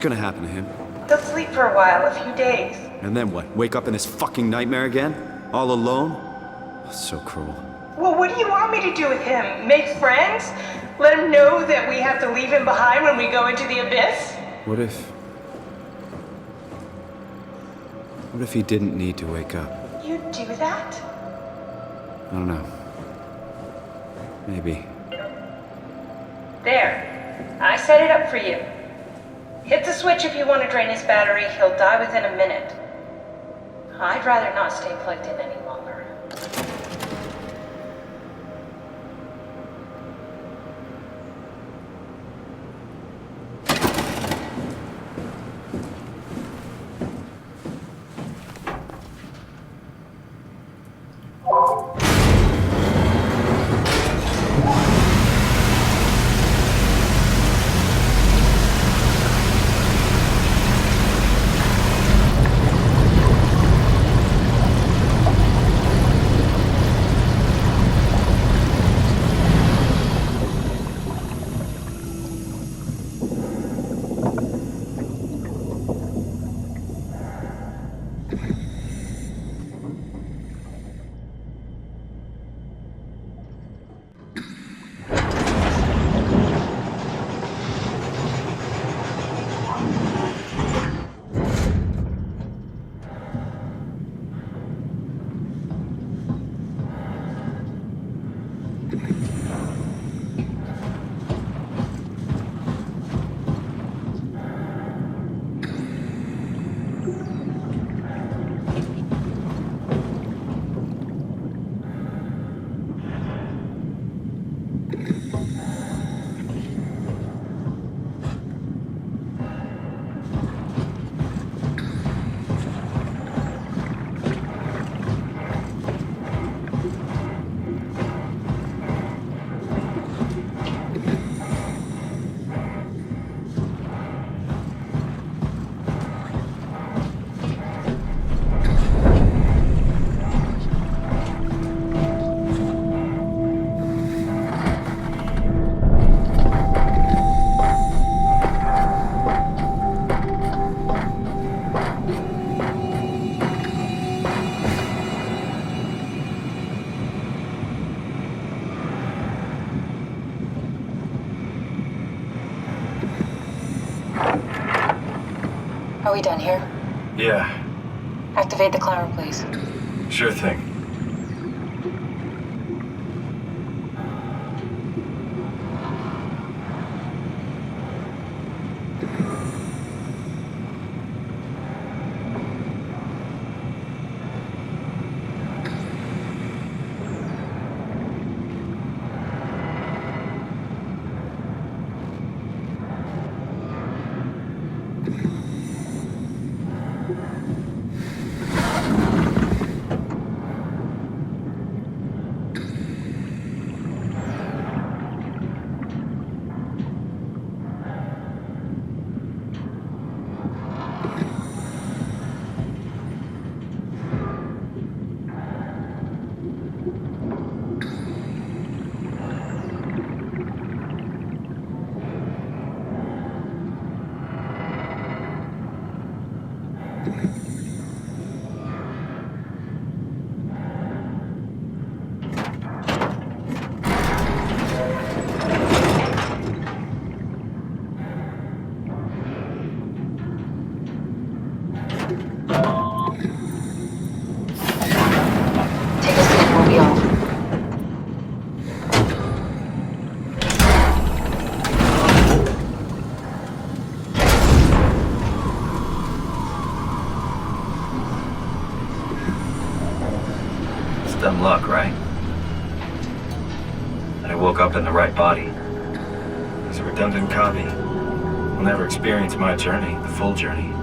What's gonna happen to him? He'll sleep for a while, a few days. And then what? Wake up in this fucking nightmare again? All alone? So cruel. Well, what do you want me to do with him? Make friends? Let him know that we have to leave him behind when we go into the abyss? What if he didn't need to wake up? You'd do that? I don't know. Maybe. There. I set it up for you. Hit the switch if you want to drain his battery. He'll die within a minute. I'd rather not stay plugged in any longer. Are we done here? Yeah, Activate the climber, please. sure thing. Take a seat, we'll be off. It's dumb luck, right? That I woke up in the right body. As a redundant copy, will never experience my journey, the full journey.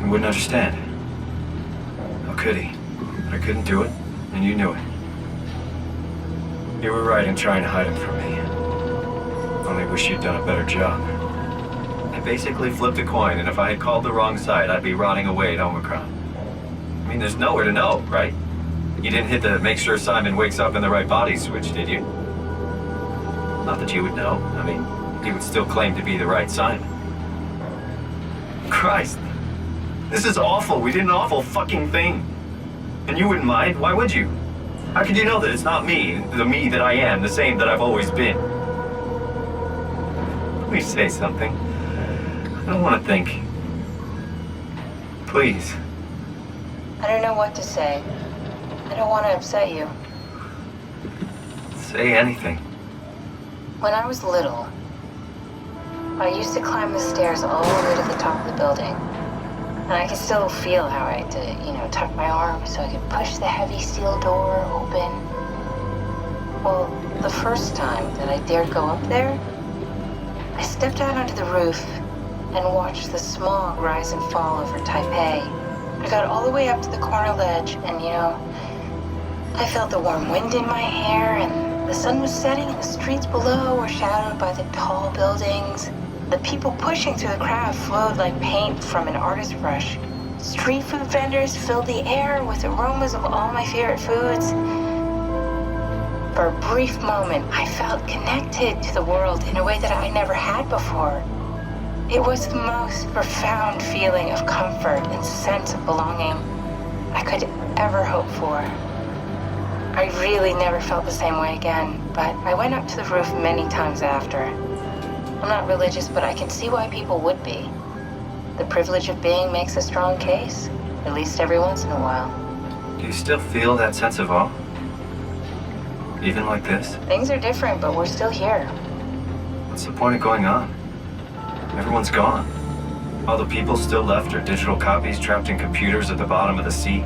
He wouldn't understand. How could he? But I couldn't do it, and you knew it. You were right in trying to hide it from me. Only wish you'd done a better job. I basically flipped a coin, and if I had called the wrong side, I'd be rotting away at Omicron. I mean, there's nowhere to know, right? You didn't hit the make sure Simon wakes up in the right body switch, did you? Not that you would know. I mean, he would still claim to be the right Simon. Christ. This is awful. We did an awful fucking thing. And you wouldn't mind? Why would you? How could you know that it's not me, the me that I am, the same that I've always been? Please say something. I don't want to think. Please. I don't know what to say. I don't want to upset you. Say anything. When I was little, I used to climb the stairs all the way to the top of the building. And I could still feel how I had to, tuck my arm so I could push the heavy steel door open. Well, the first time that I dared go up there, I stepped out onto the roof and watched the smog rise and fall over Taipei. I got all the way up to the corner ledge and, I felt the warm wind in my hair and the sun was setting and the streets below were shadowed by the tall buildings. The people pushing through the crowd flowed like paint from an artist's brush. Street food vendors filled the air with aromas of all my favorite foods. For a brief moment, I felt connected to the world in a way that I never had before. It was the most profound feeling of comfort and sense of belonging I could ever hope for. I really never felt the same way again, but I went up to the roof many times after. I'm not religious, but I can see why people would be. The privilege of being makes a strong case, at least every once in a while. Do you still feel that sense of awe? Even like this? Things are different, but we're still here. What's the point of going on? Everyone's gone. All the people still left are digital copies trapped in computers at the bottom of the sea.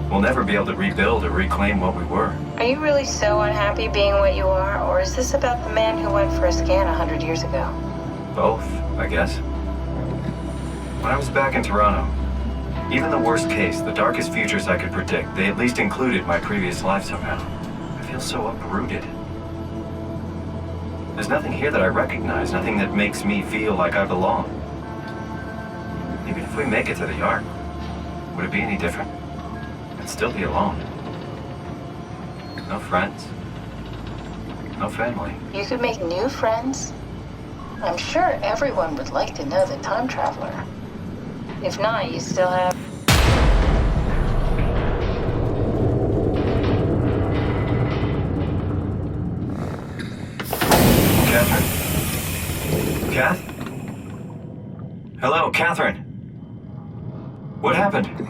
We'll never be able to rebuild or reclaim what we were. Are you really so unhappy being what you are, or is this about the man who went for a scan 100 years ago? Both, I guess. When I was back in Toronto, even the worst case, the darkest futures I could predict, they at least included my previous life somehow. I feel so uprooted. There's nothing here that I recognize, nothing that makes me feel like I belong. Even if we make it to the Ark, would it be any different? I'd still be alone. No friends. No family. You could make new friends. I'm sure everyone would like to know the time traveler. If not, you still have... Catherine? Kath? Hello, Catherine? What happened?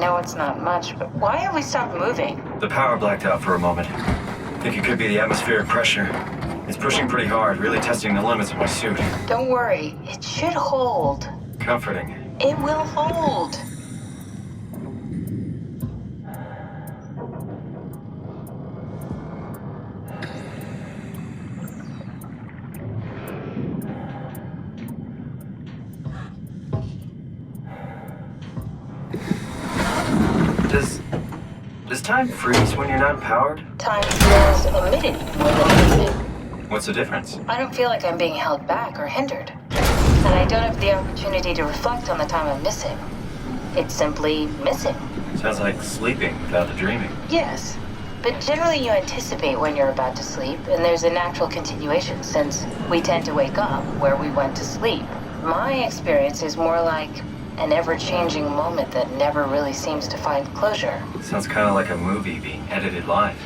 know it's not much, but why have we stopped moving? The power blacked out for a moment. Think it could be the atmospheric pressure. It's pushing pretty hard, really testing the limits of my suit. Don't worry, it should hold. Comforting. It will hold. Does time freeze when you're not powered? Time feels omitted more than anything. What's the difference? I don't feel like I'm being held back or hindered. And I don't have the opportunity to reflect on the time I'm missing. It's simply missing. Sounds like sleeping without the dreaming. Yes. But generally you anticipate when you're about to sleep, and there's a natural continuation since we tend to wake up where we went to sleep. My experience is more like an ever-changing moment that never really seems to find closure. Sounds kind of like a movie being edited live.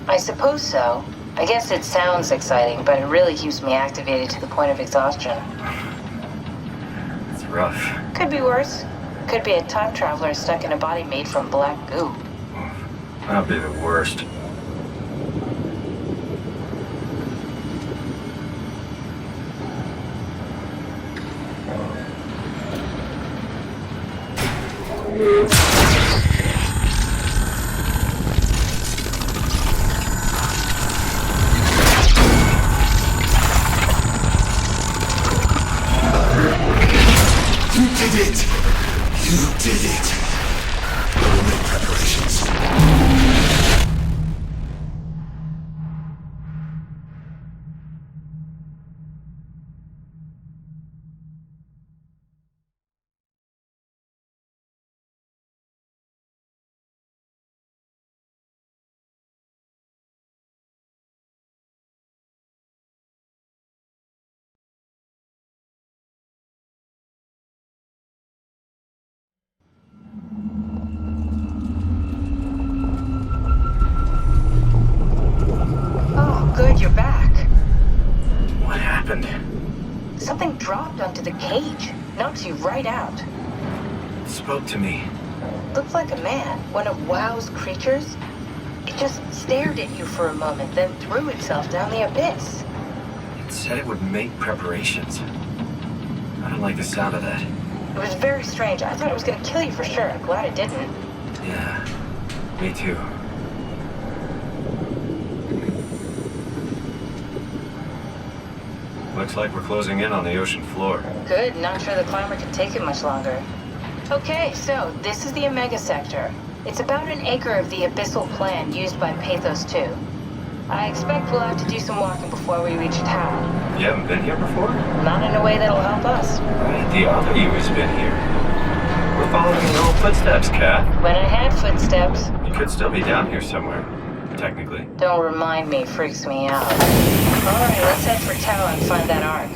I suppose so. I guess it sounds exciting, but it really keeps me activated to the point of exhaustion. It's rough. Could be worse. Could be a time traveler stuck in a body made from black goo. That'd be the worst. Good, you're back. What happened? Something dropped onto the cage. Knocks you right out. It spoke to me. Looked like a man, one of WoW's creatures. It just stared at you for a moment, then threw itself down the abyss. It said it would make preparations. I don't like the sound of that. It was very strange. I thought it was going to kill you for sure. I'm glad it didn't. Yeah, me too. Looks like we're closing in on the ocean floor. Good, not sure the climber can take it much longer. Okay, so this is the Omega Sector. It's about an acre of the abyssal plan used by PATHOS-II. I expect we'll have to do some walking before we reach town. You haven't been here before? Not in a way that'll help us. Right, the other you has been here. We're following your old footsteps, Kat. When I had footsteps. You could still be down here somewhere, technically. Don't remind me, freaks me out. Alright, let's head for town and find that ark.